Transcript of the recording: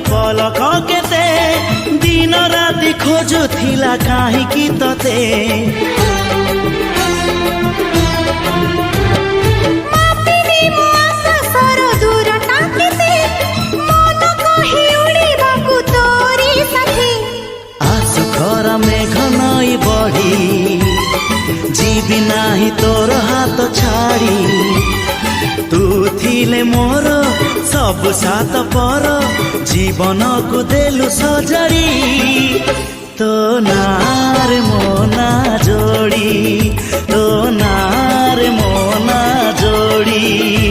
पलक केते दिन राति खोजुथिला काहींकि तते मेघ नई बढ़ी जीवी नाही तोर हाथ छाड़ी तू थिले मोर सब सात पर जीवन को देलु सजड़ी तो नार मोना जोड़ी तो नार मोना जोड़ी।